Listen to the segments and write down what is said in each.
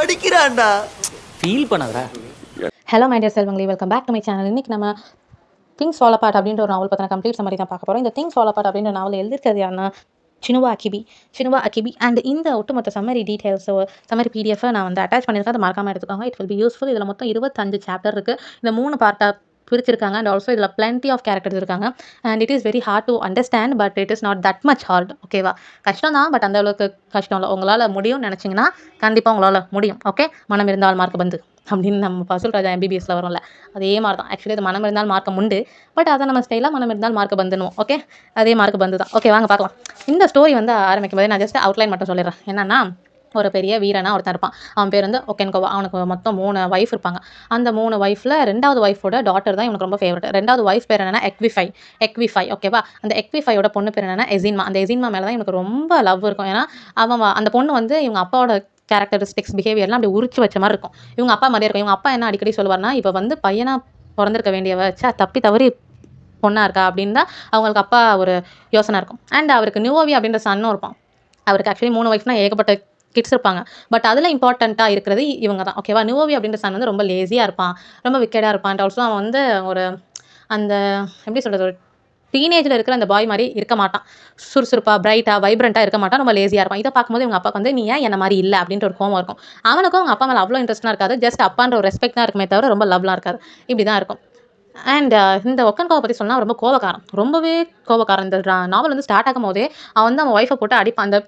படிக்கிறான்டா. Feel பண்ணாதடா. Hello my dear செல்வங்களே, welcome back to my channel. இன்றைக்கி நம்ம திங்ஸ் ஃபால் அபார்ட் அப்படின்ற ஒரு நாவல் பற்றின கம்ப்ளீட் சம்மரி தான் பார்க்க போகிறோம். இந்த திங்ஸ் ஃபால் அபார்ட் அப்படின்ற நாவல் எழுதிருக்கிறது யாருன்னா சினுவா அகிபி. அண்ட் இந்த ஒட்டுமொத்த சம்மரி டீட்டெயில்ஸோ சம்மரி பிடிஎஃப் நான் வந்து அட்டாச் பண்ணியிருக்கேன். அதை மறக்காமல் எடுத்துக்கோங்க. It will be useful. இதில் மொத்தம் 25 சாப்டர் இருக்குது. இந்த 3 பார்ட்டாக பிரிச்சிருக்காங்க. அண்ட் ஆல்சோ இதில் plenty ஆஃப் கேரக்டர்ஸ் இருக்காங்க. And it is very hard to understand, but it is not that much heart. ஓகேவா? கஷ்டம் தான், பட் அந்த அளவுக்கு கஷ்டம் இல்லை. உங்களால் முடியும்னு நினச்சிங்கன்னா கண்டிப்பாக உங்களால் முடியும். ஓகே, மனம் இருந்தால் மார்க்க பந்து அப்படின்னு நம்ம பசுல் ராஜா எம்பிபிஎஸ்ல வரும்ல, அதே மாதிரி தான். ஆக்சுவலி அது மனம் இருந்தால் மார்க்கம் உண்டு, பட் அதை நம்ம ஸ்டைலாக மனம் இருந்தால் மார்க்க பந்துனுவோம். ஓகே, அதே மார்க்க பந்து தான். ஓகே, வாங்க பார்க்கலாம். இந்த ஸ்டோரி வந்து ஆரம்பிக்கும் போது நான் ஜஸ்ட் அவுட்லைன் மட்டும் சொல்லிடுறேன். என்னன்னா, ஒரு பெரிய வீரனா ஒருத்தன் இருப்பான். அவன் பேர் வந்து ஒகென்கோவா. அவனுக்கு மொத்தம் 3 ஒய்ஃப் இருப்பாங்க. அந்த 3 ஒய்ஃபில் 2வது ஒய்ஃபோட டாட்டர் தான் இவனுக்கு ரொம்ப ஃபேவரட். 2வது ஒய்ஃப் பேர் என்னன்னா எக்விஃபை. ஓகேவா? அந்த எக்விஃபையோட பொண்ணு பேர் என்னன்னா எசின்மா. அந்த எசின்மா மேலே தான் இவனுக்கு ரொம்ப லவ் இருக்கும். ஏன்னா அந்த பொண்ணு வந்து இவங்க அப்பாவோட கேரக்டரிஸ்டிக்ஸ் பிஹேவியர்லாம் அப்படி உரிச்சு வச்ச மாதிரி இருக்கும். இவங்க அப்பா மாதிரியே இருக்கும். இவங்க அப்பா என்ன அடிக்கடி சொல்லுவார்னா, இப்போ வந்து பையனாக பிறந்திருக்க வேண்டியவ தப்பி தவறி பொண்ணாக இருக்கா அப்படின்னு தான் அவங்களுக்கு அப்பா ஒரு யோசனை இருக்கும். அண்ட் அவருக்கு நியூவி அப்படின்ற சன்னும் இருப்பான். அவருக்கு ஆக்சுவலி 3 ஒய்ஃப்னா ஏகப்பட்ட கிட்ஸ் இருப்பாங்க. பட் அதில் இம்பார்ட்டண்ட்டாக இருக்கிறது இவங்க தான். ஓகேவா? நியூவி அப்படின்ற சன் வந்து ரொம்ப லேசியாக இருப்பான், ரொம்ப விக்கெடாக இருப்பான். அண்ட் ஆல்சோ அவன் வந்து ஒரு அந்த எப்படி சொல்கிறது, ஒரு டீனேஜில் இருக்கிற அந்த பாய் மாதிரி இருக்க மாட்டான். சுறுசுறுப்பாக பிரைட்டாக வைப்ரண்ட்டாக இருக்க மாட்டான், ரொம்ப லேசியாக இருப்பான். இதை பார்க்கும்போது இவங்க அப்பாவுக்கு வந்து நீ ஏன் என்ன மாதிரி இல்லை அப்படின்ற ஒரு கோவம் இருக்கும். அவனுக்கும் அவங்க அப்பா மேலே அவ்வளோ இன்ட்ரெஸ்ட்டாக இருக்காது. ஜஸ்ட் அப்பான்ற ஒரு ரெஸ்பெக்ட் தான் இருக்குமே தவிர ரொம்ப லவ்லாம் இருக்காது. இப்படி தான் இருக்கும். அண்ட் இந்த ஒக்கன்காவை பற்றி சொன்னால் ரொம்ப கோவக்காரன், ரொம்பவே கோவக்காரன். இந்த நாவல் வந்து ஸ்டார்ட் ஆகும் போதே அவன் வந்து அவன் ஒய்ஃபை போட்டு அடிப்பான். அந்த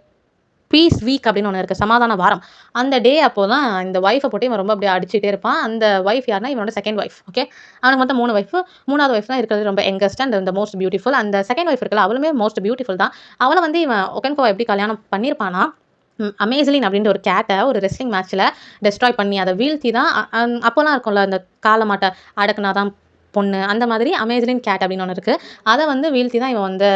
பீஸ் வீக் அப்படின்னு ஒன்று இருக்குது, சமாதான வாரம். அந்த டே அப்போ தான் இந்த ஒய்ஃபை போட்டு இவன் ரொம்ப அப்படியே அடிச்சுட்டே இருப்பான். அந்த ஒய்ஃப் யாருன்னா இவனோட செகண்ட் ஒய்ஃப். ஓகே, அவனுக்கு மொத்தம் 3 ஒய்ஃப். 3வது ஒய்ஃப் தான் இருக்கிறது ரொம்ப யங்கஸ்ட் அண்ட் இந்த மோஸ்ட் பியூட்டிஃபுல். அந்த செகண்ட் ஒய்ஃப் இருக்கல, அவளுமே மோஸ்ட் பியூட்டிஃபுல் தான். அவளை வந்து இவன் ஒகென்கோவா எப்படி கல்யாணம் பண்ணியிருப்பானா, அமேசிலின் அப்படின்ற ஒரு கேட்டை ஒரு ரெஸ்லிங் மேட்ச்சில் டெஸ்ட்ராய் பண்ணி அதை வீழ்த்தி தான் அப்போலாம் இருக்கும்ல, அந்த காலமாட்டை அடக்குனா தான் பொண்ணு, அந்த மாதிரி அமேசிலின் கேட் அப்படின்னு ஒன்று இருக்குது. அதை வந்து வீழ்த்தி தான் இவன் வந்து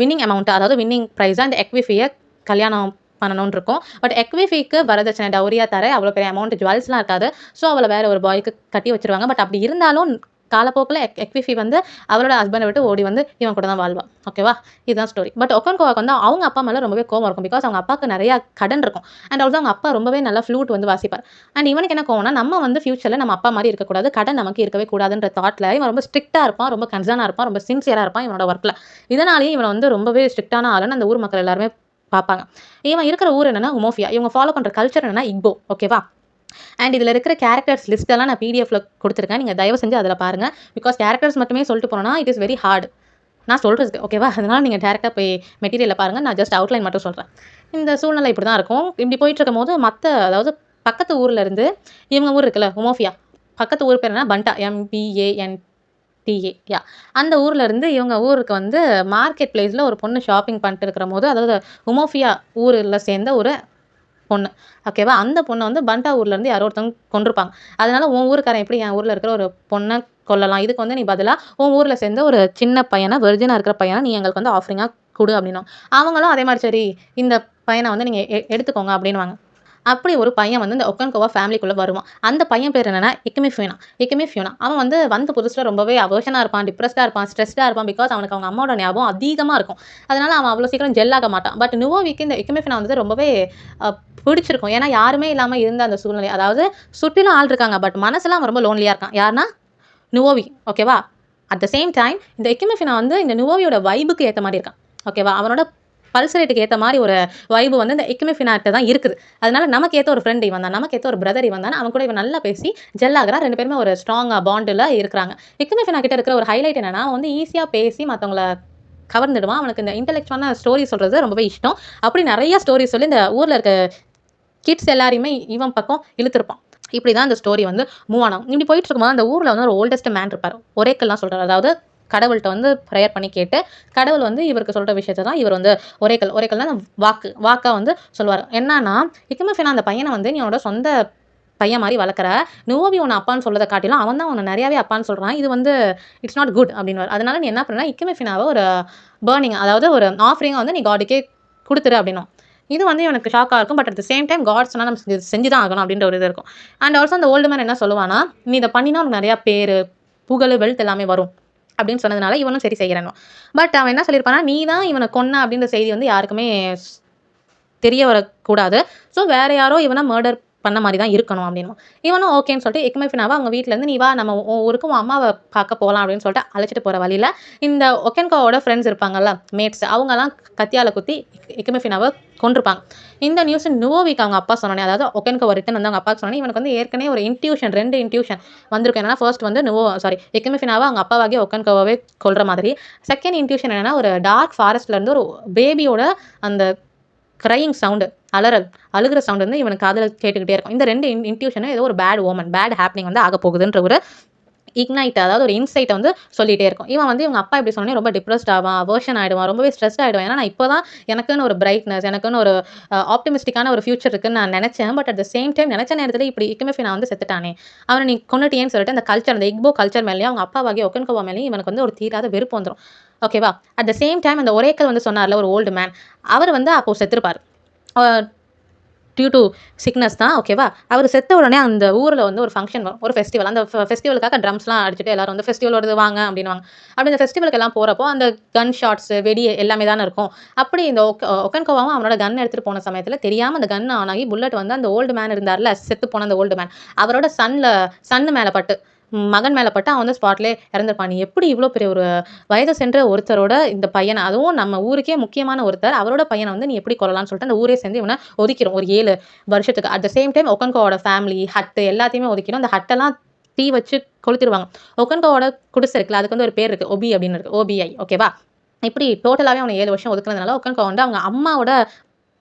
வின்னிங் அமௌண்ட், அதாவது வின்னிங் ப்ரைஸ் அந்த எக்விஃபியை கல்யாணம் பண்ணணும்னு இருக்கும். பட் எக்விஃபிக்கு வரதட்சணை டவுரியாக தர அவ்வளோ பெரிய அமௌண்ட் ஜுவல்ஸ்லாம் இருக்காது. ஸோ அவளை வேறு ஒரு பாய்க்கு கட்டி வச்சிருவாங்க. பட் அப்படி இருந்தாலும் காலப்போக்கில் எக்விஃபி வந்து அவளோட ஹஸ்பண்டை விட்டு ஓடி வந்து இவன் கூட தான் வாழ்வா. ஓகேவா? இதுதான் ஸ்டோரி. பட் ஒக்கன்கோவாக்கு வந்து அவங்க அப்பா மேலே ரொம்பவே கோவம் இருக்கும். பிகாஸ் அவங்க அப்பாவுக்கு நிறையா கடன் இருக்கும். அண்ட் ஆல்சோ அவங்க அப்பா ரொம்பவே நல்லா ஃப்ளூட் வந்து வாசிப்பார். அண்ட் இவனுக்கு என்ன கோவம்னா, நம்ம வந்து ஃபியூச்சரில் நம்ம அப்பா மாதிரி இருக்கக்கூடாது, கடன் நமக்கு இருக்கவே கூடாதுன்ற தாட்டில் இவன் ரொம்ப ஸ்ட்ரிக்டாக இருப்பான், ரொம்ப கன்சர்னாக இருப்பான், ரொம்ப சின்சியராக இருப்பான் இவனோட ஒர்க்கில். இதனாலேயே இவனை வந்து ரொம்பவே ஸ்ட்ரிக்டான ஆளுன்னு அந்த ஊர் மக்கள் எல்லாருமே பார்ப்பாங்க. இவன் இருக்கிற ஊர் என்னன்னா உமோஃபியா. இவங்க ஃபாலோ பண்ணுற கல்ச்சர் என்னன்னா இக்போ. ஓகேவா? அண்ட் இதில் இருக்கிற கேரக்டர்ஸ் லிஸ்ட்டெல்லாம் நான் பிடிஎஃப்ல கொடுத்துருக்கேன். நீங்கள் தயவு செஞ்சு அதில் பாருங்கள். பிகாஸ் கேரக்டர்ஸ் மட்டுமே சொல்லிட்டு போனோன்னா இட் இஸ் வெரி ஹார்ட் நான் சொல்கிறது. ஓகேவா? அதனால் நீங்கள் டேரெக்டாக போய் மெட்டீரியலில் பாருங்கள். நான் ஜஸ்ட் அவுட்லைன் மட்டும் சொல்கிறேன். இந்த சூழ்நிலை இப்படி தான் இருக்கும். இப்படி போயிட்டு இருக்கும் போது அதாவது பக்கத்து ஊரில் இருந்து இவங்க ஊர் இருக்குல்ல உமோஃபியா, பக்கத்து ஊர் பேர் என்ன பண்டா, MBANTA. அந்த ஊரில் இருந்து இவங்க ஊருக்கு வந்து மார்க்கெட் பிளேஸில் ஒரு பொண்ணு ஷாப்பிங் பண்ணிட்டு இருக்கிற போது, அதாவது உமோஃபியா ஊரில் சேர்ந்த ஒரு பொண்ணு. ஓகேவா? அந்த பொண்ணை வந்து பண்டா ஊர்லேருந்து யாரோ ஒருத்தவங்க கொண்டிருப்பாங்க. அதனால உன் ஊருக்காரன் எப்படி என் ஊரில் இருக்கிற ஒரு பொண்ணை கொல்லலாம், இதுக்கு வந்து நீ பதிலாக உன் ஊரில் சேர்ந்த ஒரு சின்ன பையனை, வெர்ஜினாக இருக்கிற பையனை நீ எங்களுக்கு வந்து ஆஃபரிங்காக கொடு அப்படின்னும். அவங்களும் அதே மாதிரி சரி இந்த பையனை வந்து நீங்கள் எடுத்துக்கோங்க அப்படின்வாங்க. அப்படி ஒரு பையன் வந்து இந்த ஒக்கன்கோவா ஃபேமிலிக்குள்ளே வருவான். அந்த பையன் பேர் என்னன்னா எக்கிமிஃபியூனா. அவன் வந்து வந்த புதுசில் ரொம்பவே அவர்ஷனாக இருப்பான், டிப்ரெஸ்டாக இருப்பான், ஸ்ட்ரெஸ்டாக இருப்பான். பிகாஸ் அவனுக்கு அவங்க அம்மாவோட ஞாபகம் அதிகமாக இருக்கும். அதனால அவன் அவ்வளோ சீக்கிரம் ஜெல்லாக மாட்டான். பட் நியூவிக்கு இந்த எக்கிமிஃபியூனா வந்து ரொம்பவே பிடிச்சிருக்கும். ஏன்னா யாருமே இல்லாமல் இருந்த அந்த சூழ்நிலை, அதாவது சுற்றிலும் ஆள் இருக்காங்க, பட் மனசெல்லாம் அவன் ரொம்ப லோன்லியாக இருக்கான். யாருன்னா நியூவி. ஓகேவா? அட் த சேம் டைம் இந்த எக்கிமிஃபியூனா வந்து இந்த நியூவியோட வைபுக்கு ஏற்ற மாதிரி இருக்கான். ஓகேவா? அவனோட பல்ஸ் ரேட்டுக்கு ஏற்ற மாதிரி ஒரு வைபு வந்து இந்த எக்கிமிஃபியூனாட்ட தான் இருக்குது. அதனால நமக்கு ஏற்ற ஒரு ஃப்ரெண்ட் இவன் தான், நமக்கு ஏற்ற ஒரு பிரதர் இவன் தான். அவன் கூட இவன் நல்லா பேசி ஜெல்லாகிறா. 2 பேருமே ஒரு ஸ்ட்ராங் பாண்டில் இருக்கிறாங்க. எக்கிமிஃபியூனா கிட்ட இருக்கிற ஒரு ஹைலைட் என்னன்னா, அவன் வந்து ஈஸியாக பேசி மற்றவங்கள கவர்ந்துடுவான். அவனுக்கு இந்த இன்டெலெக்சுவலான ஸ்டோரி சொல்கிறது ரொம்பவே இஷ்டம். அப்படி நிறைய ஸ்டோரி சொல்லி இந்த ஊரில் இருக்க கிட்ஸ் எல்லாரையுமே இவன் பக்கம் இழுத்துருப்பான். இப்படி தான் இந்த ஸ்டோரி வந்து மூவ் ஆனான். இப்படி போயிட்டு இருக்கும்போது அந்த ஊரில் வந்து ஒரு ஓல்டஸ்ட் மேன் இருப்பார். ஒரேக்கல்லாம் சொல்கிறார். அதாவது கடவுள்கிட்ட வந்து ப்ரேயர் பண்ணி கேட்டு கடவுள் வந்து இவருக்கு சொல்கிற விஷயத்தை தான் இவர் வந்து ஒரேக்கல்னா வாக்காக வந்து சொல்லுவார். என்னன்னா எக்கிமிஃபியூனா அந்த பையனை வந்து நீ உன்னோட சொந்த பையன் மாதிரி வளர்க்குற, நியூவி உன்னை அப்பான்னு சொல்றதை காட்டிலும் அவன் தான் உன்னை நிறையாவே அப்பான்னு சொல்கிறான். இது வந்து இட்ஸ் நாட் குட் அப்படின்னு. அதனால நீ என்ன பண்ணுறா, எக்கிமிஃபியூனாவை ஒரு பர்னிங், அதாவது ஒரு ஆஃபரிங்கை வந்து நீ காடுக்கே கொடுத்துரு அப்படின்னும். இது வந்து எனக்கு ஷாக்காக இருக்கும். But at the same time God சொன்னால் நம்ம செஞ்சு தான் ஆகணும் அப்படின்ற ஒரு இது இருக்கும். அண்ட் ஆல்சோ அந்த ஓல்டு மேன் என்ன சொல்லுவானா, நீ இதை பண்ணினா உனக்கு நிறையா பேர், புகழ், வெல்த் எல்லாமே வரும் அப்படின்னு சொன்னதுனால இவனும் சரி செய்கிறேன். பட் அவன் என்ன சொல்லியிருப்பானா, நீ தான் இவனை கொன்ன அப்படின்ற செய்தி வந்து யாருக்குமே தெரிய வரக்கூடாது. ஸோ வேறு யாரோ இவனை மர்டர் பண்ண மாதிரி தான் இருக்கணும் அப்படின்னு. இவனும் ஓகேன்னு சொல்லிட்டு எக்மெஃபினாவை அவங்க வீட்டிலேருந்து நீ வா நம்ம ஊருக்கு உன் அம்மாவை பார்க்க போகலாம் அப்படின்னு சொல்லிட்டு அழைச்சிட்டு போகிற வழியில் இந்த ஒகென்கோவோட ஃப்ரெண்ட்ஸ் இருப்பாங்கல்ல, மேட்ஸ், அவங்கலாம் கத்தியால் குத்தி எக்மெஃபினாவை கொண்டிருப்பாங்க. இந்த நியூஸ் நுவோவிக்கு அவங்க அப்பா சொன்னோன்னே, அதாவது ஒகென்கோ ரிட்டன் வந்து அவங்க அப்பா சொன்னோன்னே இவனுக்கு வந்து ஏற்கனவே ஒரு இன்ட்யூஷன் 2 இன்ட்யூஷன் வந்திருக்கும். என்னன்னா ஃபர்ஸ்ட் வந்து எக்மெஃபினாவை அவங்க அப்பாவாகிய ஒகென்கோவாவே கொல்ற மாதிரி. செகண்ட் இன்ட்யூஷன் என்னன்னா ஒரு டார்க் ஃபாரஸ்ட்லேருந்து ஒரு பேபியோட அந்த க்ரையிங் சவுண்டு, அழுகிற சவுண்ட் வந்து இவனுக்கு காதில் கேட்டுக்கிட்டே இருக்கும். இந்த 2 இன்ட்யூஷனும் ஏதோ ஒரு பேட் ஹேப்பனிங் வந்து ஆக போகுதுன்ற ஒரு இக்னைட், அதாவது ஒரு இன்சைட்டை வந்து சொல்லிகிட்டே இருக்கும். இவன் வந்து இவங்க அப்பா இப்படி சொன்னே ரொம்ப டிப்ரெஸ்ட் ஆவான், அவர்ஷன் ஆகிடுவான், ரொம்பவே ஸ்ட்ரெஸ் ஆகிடுவான். ஏன்னா நான் இப்போ தான் எனக்குன்னு ஒரு பிரைட்னஸ், எனக்குன்னு ஒரு ஆப்டிமிஸ்டிக்கான ஒரு ஃபியூச்சர் இருக்குன்னு நான் நினச்சேன். But at the same time நினச்ச நேரத்தில் இப்படி எக்மெஃபினா வந்து செத்துட்டானே, அவனை நீ கொண்டுட்டியேன்னு சொல்லிட்டு அந்த கல்ச்சர், அந்த இக்போ கல்ச்சர் மேலேயும் அவங்க அப்பாவாகிய ஒகென்கோவா மேலேயும் இவனுக்கு வந்து ஒரு தீராத வெறுப்பு வந்துடும். ஓகேவா? அட் த சேம் டைம் அந்த ஒரேக்கல் வந்து சொன்னார்ல ஒரு ஓல்டு மேன், அவர் வந்து அப்போது செத்துருப்பார் டியூ டு சிக்னஸ் தான். ஓகேவா? அவர் செத்த உடனே அந்த ஊரில் வந்து ஒரு ஃபங்க்ஷன் வரும், ஒரு ஃபெஸ்டிவல். அந்த ஃபெஸ்டிவலுக்காக ட்ரம்ஸ்லாம் அடிச்சுட்டு எல்லாரும் வந்து ஃபெஸ்டிவல் வருது வாங்க அப்படின்வாங்க. அப்படி இந்த ஃபெஸ்டிவலுக்கு எல்லாம் போகிறப்போ அந்த கன் ஷாட்ஸ், வெடி எல்லாமே தானே இருக்கும். அப்படி இந்த ஒகென்கோவாவும் அவனோட கன் எடுத்துகிட்டு போன சமயத்தில் தெரியாமல் அந்த கன் ஆன் ஆகி புல்லட் வந்து அந்த ஓல்டு மேன் இருந்தார்ல, செத்து போன அந்த ஓல்டு மேன், அவரோட சன்னு மேலே பட்டு, மகன் மேலே பட்டு அவன் வந்து ஸ்பாட்லேயே இறந்துருப்பான். நீ எப்படி இவ்வளோ பெரிய ஒரு வயது சென்ற ஒருத்தரோட இந்த பையனை, அதுவும் நம்ம ஊருக்கே முக்கியமான ஒருத்தர், அவரோட பையனை வந்து நீ எப்படி கொள்ளலாம்னு சொல்லிட்டு அந்த ஊரே சேர்ந்து இவனை ஒதுக்கிறோம் ஒரு 7 வருஷத்துக்கு. அட் த சேம் டைம் ஒகென்கோவோட ஃபேமிலி, ஹட்டு எல்லாத்தையுமே ஒதுக்கிறோம். அந்த ஹட்டெல்லாம் தீ வச்சு கொளுத்திடுவாங்க. ஒகென்கோவோட குடிசை இருக்குல்ல, அதுக்கு வந்து ஒரு பேர் இருக்குது, ஒபி அப்படின்னு இருக்குது, OBI. ஓகேவா? இப்படி டோட்டலாகவே அவனை 7 வருஷம் ஒதுக்குனதுனால ஒகென்கோ வந்து அவங்க அம்மாவோட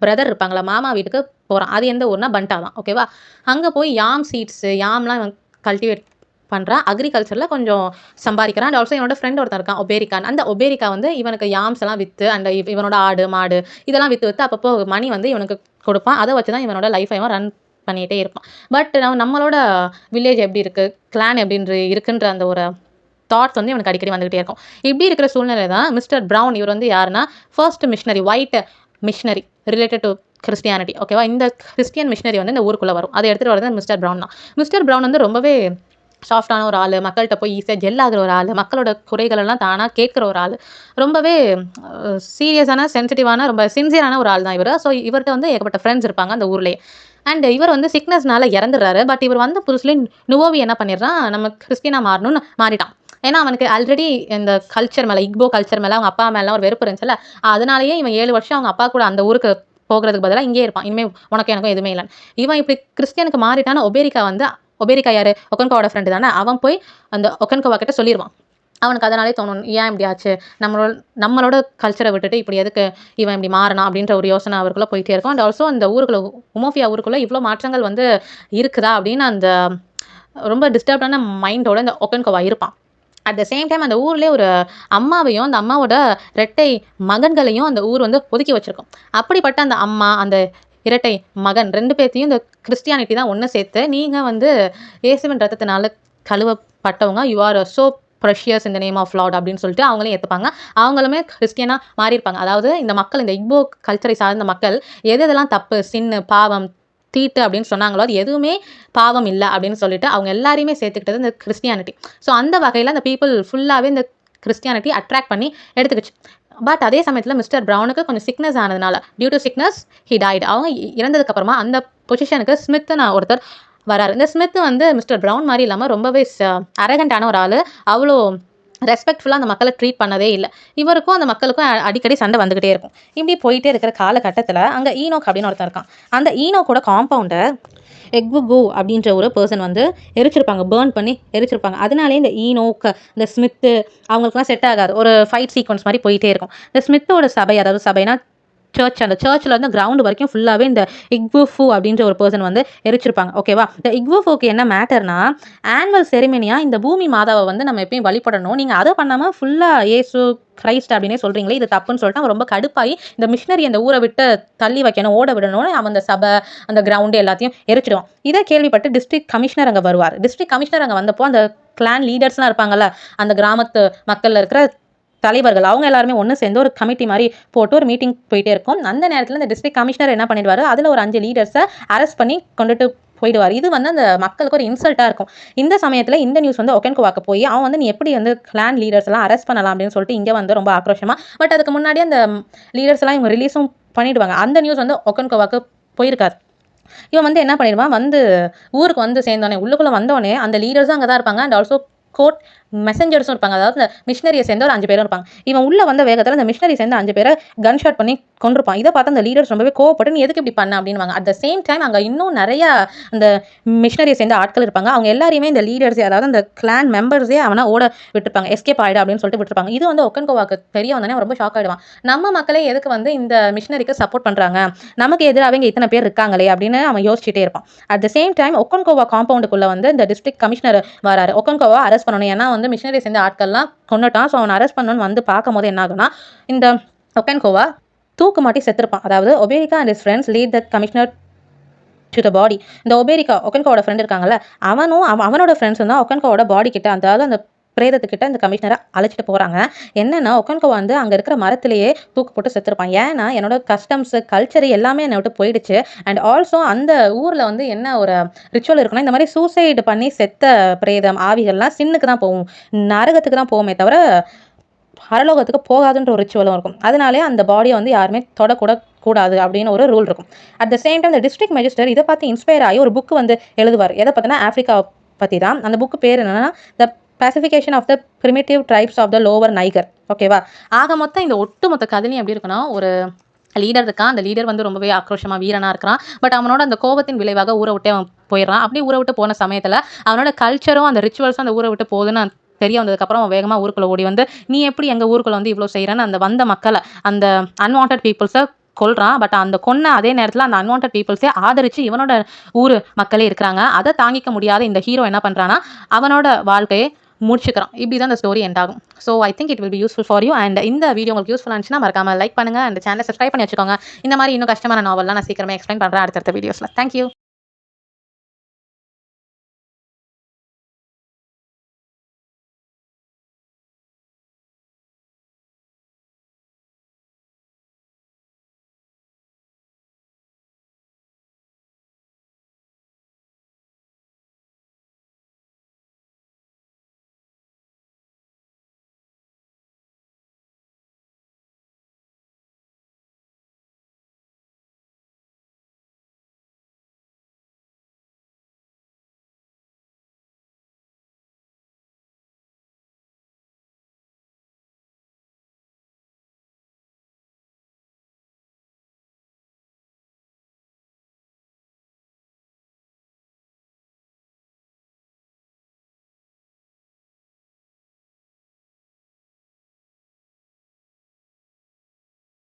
பிரதர் இருப்பாங்களா, மாமா வீட்டுக்கு போகிறான். அது எந்த ஊர்னா பண்டா தான். ஓகேவா? அங்கே போய் யாம்லாம் இவன் கல்டிவேட் பண்ணுறான். அக்ரிகல்ச்சரில் கொஞ்சம் சம்பாதிக்கிறான். அண்ட் ஆல்சோ இவனோட ஃப்ரெண்ட் ஒருத்தன் இருக்கான், ஒபேரிக்கான். அந்த ஒபேரிக்கா வந்து இவனுக்கு யாம்ஸ் எல்லாம் விற்று, அண்ட் இவனோட ஆடு மாடு இதெல்லாம் விற்று அப்பப்போ மணி வந்து இவனுக்கு கொடுப்பான். அதை வச்சு தான் இவனோட லைஃப்பை இவன் ரன் பண்ணிகிட்டே இருப்பான். பட் நம்மளோட வில்லேஜ் எப்படி இருக்குது, கிளான் எப்படி இருக்குன்ற அந்த ஒரு தாட்ஸ் வந்து இவனுக்கு அடிக்கடி வந்துகிட்டே இருக்கும். இப்படி இருக்கிற சூழ்நிலை தான் மிஸ்டர் ப்ரவுன். இவர் வந்து யாருன்னா first missionary, white missionary related to Christianity. ஓகேவா? இந்த கிறிஸ்டியன் மிஷினரி வந்து இந்த ஊருக்குள்ளே வரும். அதை எடுத்துகிட்டு வரது மிஸ்டர் ப்ரவுன் தான். மிஸ்டர் ப்ரவுன் வந்து ரொம்பவே சாஃப்டான ஒரு ஆள், மக்கள்கிட்ட போய் ஈஸியாக ஜெல் ஆகிற ஒரு ஆள், மக்களோட குறைகளெல்லாம் தானாக கேட்குற ஒரு ஆள், ரொம்பவே சீரியஸான, சென்சிட்டிவான, ரொம்ப சின்சியரான ஒரு ஆள் தான் இவர். ஸோ இவர்கிட்ட வந்து ஏகப்பட்ட ஃப்ரெண்ட்ஸ் இருப்பாங்க அந்த ஊர்லேயே. அண்ட் இவர் வந்து சிக்னஸ்னால இறந்துடுறாரு. பட் இவர் வந்து புதுசுலேயே நுவோவி என்ன பண்ணிடுறான், நம்ம கிறிஸ்டினாக மாறிட்டான். ஏன்னா அவனுக்கு ஆல்ரெடி இந்த கல்ச்சர் மேலே, இக்போ கல்ச்சர் மேலே அவங்க அப்பா மேலாம் ஒரு வெறுப்பு இருந்துச்சுல்ல, அதனாலேயே இவன் 7 வருஷம் அவங்க அப்பா கூட அந்த ஊருக்கு போகிறதுக்கு பதிலாக இங்கே இருப்பான். இனிமேல் உனக்கு எனக்கும் எதுவுமே இல்லைன்னு. இவன் இப்படி கிறிஸ்டியனுக்கு மாறிட்டான ஒபேரிக்கா யார், ஒகென்கோவோட ஃப்ரெண்டு தானே, அவன் போய் அந்த ஒகென்கோவா கிட்ட சொல்லிடுவான். அவனுக்கு அதனாலே தோணும், ஏன் இப்படி ஆச்சு, நம்மளோட கல்ச்சரை விட்டுட்டு இப்படி எதுக்கு இவன் இப்படி மாறினா அப்படின்ற ஒரு யோசனை அவருக்குள்ளே போயிட்டே இருக்கும். அண்ட் ஆல்சோ அந்த ஊருக்குள்ளே, உமோஃபியா ஊருக்குள்ளே இவ்வளோ மாற்றங்கள் வந்து இருக்குதா அப்படின்னு அந்த ரொம்ப டிஸ்டர்ப்டான மைண்டோட இந்த ஒகென்கோவா இருப்பான். அட் த சேம் டைம் அந்த ஊர்லேயே ஒரு அம்மாவையும் அந்த அம்மாவோட இரட்டை மகன்களையும் அந்த ஊர் வந்து ஒதுக்கி வச்சிருக்கும். அப்படிப்பட்ட அந்த அம்மா, அந்த இரட்டை மகன் 2 பேர்த்தையும் இந்த கிறிஸ்டியானிட்டி தான் ஒன்று சேர்த்து, நீங்கள் வந்து இயேசுவின் ரத்தத்தினால கழுவப்பட்டவங்க, you are so precious in the name of Lord அப்படின்னு சொல்லிட்டு அவங்களையும் ஏற்றுப்பாங்க. அவங்களுமே கிறிஸ்டியனாக மாறியிருப்பாங்க. அதாவது இந்த மக்கள், இந்த இக்போ கல்ச்சரை சார்ந்த மக்கள் எதெல்லாம் தப்பு, சின்னு, பாவம், தீட்டு அப்படின்னு சொன்னாங்களோ அது எதுவுமே பாவம் இல்லை அப்படின்னு சொல்லிட்டு அவங்க எல்லாரையுமே சேர்த்துக்கிட்டது இந்த கிறிஸ்டியானிட்டி. ஸோ அந்த வகையில் அந்த பீப்புள் ஃபுல்லாகவே இந்த கிறிஸ்டியானிட்டி அட்ராக்ட் பண்ணி எடுத்துக்கிச்சு. பட் அதே சமயத்தில் மிஸ்டர் ப்ரவுனுக்கு கொஞ்சம் சிக்னஸ் ஆனதுனால, due to sickness he died. அவங்க இறந்ததுக்கப்புறமா அந்த பொசிஷனுக்கு ஸ்மித்னு ஒருத்தர் வராரு. இந்த ஸ்மித் வந்து மிஸ்டர் ப்ரவுன் மாதிரி இல்லாமல் ரொம்பவே அரகண்டான ஒரு ஆள். அவ்வளோ ரெஸ்பெக்ட்ஃபுல்லாக அந்த மக்களை ட்ரீட் பண்ணதே இல்லை. இவருக்கும் அந்த மக்களுக்கும் அடிக்கடி சண்டை வந்துக்கிட்டே இருக்கும். இப்படி போயிட்டே இருக்கிற காலகட்டத்தில் அங்கே ஈனோக் அப்படின்னு ஒருத்தர் இருக்கான். அந்த ஈனோக்கோட காம்பவுண்டை எக்வுகோ அப்படின்ற ஒரு பர்சன் வந்து எரிச்சிருப்பாங்க, பேர்ன் பண்ணி எரிச்சிருப்பாங்க. அதனாலே இந்த ஈனோக், இந்த ஸ்மித்து அவங்களுக்குலாம் செட் ஆகாது. ஒரு ஃபைட் சீக்வன்ஸ் மாதிரி போயிட்டே இருக்கும். இந்த ஸ்மித்தோட சபை, அதாவது சபைனா சர்ச், அந்த சர்ச்சில் வந்து கிரவுண்டு வரைக்கும் ஃபுல்லாகவே இந்த இக்வுஃபு அப்படின்ற ஒரு பர்சன் வந்து எரிச்சிருப்பாங்க. ஓகேவா? இந்த இக்வுஃபுக்கு என்ன மேட்டர்னா, ஆனுவல் செரிமனியாக இந்த பூமி மாதாவை வந்து நம்ம எப்பயும் வழிபடணும், நீங்கள் அதை பண்ணாமல் ஃபுல்லாக ஏசு கிரைஸ்ட் அப்படின்னே சொல்கிறீங்களே, இது தப்புன்னு சொல்லிட்டு அவன் ரொம்ப கடுப்பாகி இந்த மிஷினரி அந்த ஊரை விட்டு தள்ளி வைக்கணும், ஓட விடணும்னு அவன் அந்த சபை, அந்த கிரவுண்டு எல்லாத்தையும் எரிச்சிடுவான். இதை கேள்விப்பட்டு டிஸ்ட்ரிக்ட் கமிஷனர் அங்கே வருவார். டிஸ்ட்ரிக்ட் கமிஷனர் அங்கே வந்தப்போ அந்த கிளான் லீடர்ஸ்லாம் இருப்பாங்கல்ல, அந்த கிராமத்து மக்களில் இருக்கிற தலைவர்கள், அவங்க எல்லாருமே ஒன்று சேர்ந்து ஒரு கமிட்டி மாதிரி போட்டு ஒரு மீட்டிங் போயிட்டே இருக்கும். அந்த நேரத்தில் இந்த டிஸ்ட்ரிக்ட் கமிஷனர் என்ன பண்ணிடுவார், அதில் ஒரு 5 லீடர்ஸை அரெஸ்ட் பண்ணி கொண்டுட்டு போயிடுவார். இது வந்து அந்த மக்களுக்கு ஒரு இன்சல்ட்டாக இருக்கும். இந்த சமயத்தில் இந்த நியூஸ் வந்து ஒகென்கோவாக்கு போய் அவன் வந்து நீ எப்படி வந்து கிளான் லீடர்ஸ் எல்லாம் அரெஸ்ட் பண்ணலாம் அப்படின்னு சொல்லிட்டு இங்கே வந்து ரொம்ப ஆக்ரோஷமாக, பட் அதுக்கு முன்னாடி அந்த லீடர்ஸ் எல்லாம் இவங்க ரிலீஸும் பண்ணிவிடுவாங்க. அந்த நியூஸ் வந்து ஒகென்கோவாக்கு போயிருக்காது. இவன் வந்து என்ன பண்ணிடுவான், வந்து ஊருக்கு வந்து சேர்ந்தோடனே உள்ளுக்குள்ளே வந்தோடனே அந்த லீடர்ஸும் அங்கே தான் இருப்பாங்க. அண்ட் ஆல்சோ கோர்ட் மெசஞ்சர்ஸும் இருப்பாங்க. அதாவது இந்த மிஷினரியை சேர்ந்த ஒரு 5 பேரும் இருப்பாங்க. இவன் உள்ள வந்த வேகத்தில் இந்த மிஷினரி சேர்ந்த 5 பேரை கன் ஷாட் பண்ணி கொண்டிருப்பான். இதை பார்த்து அந்த லீடர்ஸ் ரொம்பவே கோவப்பட்டு நீ எதுக்கு இப்படி பண்ண அப்படின்வாங்க. அட் த சேம் டைம் அங்கே இன்னும் நிறைய அந்த மிஷினரியை சேர்ந்த ஆட்கள் இருப்பாங்க. அவங்க எல்லாரையுமே இந்த லீடர்ஸே, அதாவது அந்த கிளான் மெம்பர்ஸே அவனை ஓட விட்டுருப்பாங்க. எஸ்கேப் ஆயிடு அப்படின்னு சொல்லிட்டு விட்டுருப்பாங்க. இது வந்து ஒக்கன்கோவாக்கு தெரிய வந்தோடனே ரொம்ப ஷாக் ஆயிடுவான். நம்ம மக்களே எதுக்கு வந்து இந்த மிஷினரிக்கு சப்போர்ட் பண்றாங்க, நமக்கு எதிராக இங்கே இத்தனை பேர் இருக்காங்களே அப்படின்னு அவன் யோசிச்சுட்டே இருப்பான். அட் த சேம் டைம் ஒக்கன்கோவா காம்பவுண்டுக்குள்ள வந்து இந்த டிஸ்ட்ரிக்ட் கமிஷனர் வராரு. ஒக்கன்கோவா அரெஸ்ட் பண்ணணும், ஏன்னா வந்து மிஷினரி சேர்ந்த ஆட்கள்லாம் கொண்டுட்டான். ஸோ அவன் அரெஸ்ட் பண்ணணும்னு வந்து பார்க்கும்போது என்ன ஆகுனா, இந்த ஒக்கன்கோவா தூக்கு மாட்டி செத்துருப்பான். அதாவது Obierika and his friends lead the commissioner to the body. இந்த ஒபேரிக்கா ஒக்கன்கோவோட ஃப்ரெண்ட் இருக்காங்கல்ல, அவனோட ஃப்ரெண்ட்ஸும் தான் ஒக்கன்கோவோட பாடி கிட்ட, அதாவது அந்த பிரேதத்துக்கிட்ட இந்த கமிஷனரை அழைச்சிட்டு போகிறாங்க. என்னன்னா ஒக்கன்கோ வந்து அங்கே இருக்கிற மரத்திலேயே தூக்கு போட்டு செத்துருப்பான். ஏன்னா என்னோட கஸ்டம்ஸு கல்ச்சரு எல்லாமே என்னை விட்டு போயிடுச்சு. அண்ட் ஆல்சோ அந்த ஊரில் வந்து என்ன ஒரு ரிச்சுவல் இருக்குன்னா, இந்த மாதிரி சூசைடு பண்ணி செத்த பிரேதம் ஆவிகள்லாம் சின்னுக்கு தான் போகும், நரகத்துக்கு தான் போகுமே தவிர பரலோகத்துக்கு போகாதுன்ற ஒரு ரிச்சுவலும் இருக்கும். அதனாலே அந்த பாடியை வந்து யாருமே தொடக்கூட கூடாது அப்படின்னு ஒரு ரூல் இருக்கும். அட் த சேம் டைம் இந்த டிஸ்ட்ரிக்ட் மேஜிஸ்ட்ரேட் இதை பார்த்து இன்ஸ்பயர் ஆகி ஒரு புக் வந்து எழுதுவார். எதை பார்த்தீங்கன்னா ஆஃப்ரிக்கா பற்றி தான். அந்த புக்கு பேர் என்னன்னா the pacification of the primitive tribes of the lower Niger. ஓகேவா? ஆக மொத்தம் இந்த ஒட்டுமொத்த கதையும் எப்படி இருக்குன்னா, ஒரு லீடர் இருக்கான். அந்த லீடர் வந்து ரொம்பவே ஆக்ரோஷமா வீரனா இருக்கிறான். பட் அவனோட அந்த கோபத்தின் விளைவாக ஊரை விட்டு அவன் போயிடுறான். அப்படி ஊரை விட்டு போன சமயத்தில் அவனோட கல்ச்சரும் அந்த ரிச்சுவல்ஸும் அந்த ஊரை விட்டு போகுதுன்னு தெரிய வந்ததுக்கப்புறம் அவன் வேகமாக ஊருக்குள்ளே ஓடி வந்து, நீ எப்படி எங்கள் ஊருக்குள்ளே வந்து இவ்வளோ செய்கிறேன்னு அந்த வந்த மக்களை, அந்த அன்வான்ட் பீப்புள்ஸை கொல்றான். பட் அந்த கொன்ன அதே நேரத்தில் அந்த அன்வான்ட் பீப்புள்ஸே ஆதரிச்சு இவனோட ஊர் மக்களே இருக்கிறாங்க. அதை தாங்கிக்க முடியாத இந்த ஹீரோ என்ன பண்ணுறான்னா, அவனோட வாழ்க்கையை முடிச்சுக்கிறான். இப்படி தான் இந்த ஸ்டோரி எண்ட் ஆகும். So I think it will be useful for you. And இந்த வீடியோ உங்களுக்கு யூஸ்ஃபுல்லாக இருந்துச்சுன்னா மறக்காம லைக் பண்ணுங்கள். அந்த சேனலை சப்ஸ்கிரைப் பண்ணி வச்சுக்கோங்க. இந்த மாதிரி இன்னும் கஷ்டமான நாவல்லாம் நான் சீக்கிரமே எக்ஸ்பிளைன் பண்ணுறேன் அடுத்தடுத்த வீடியோஸில். தேங்க்யூ.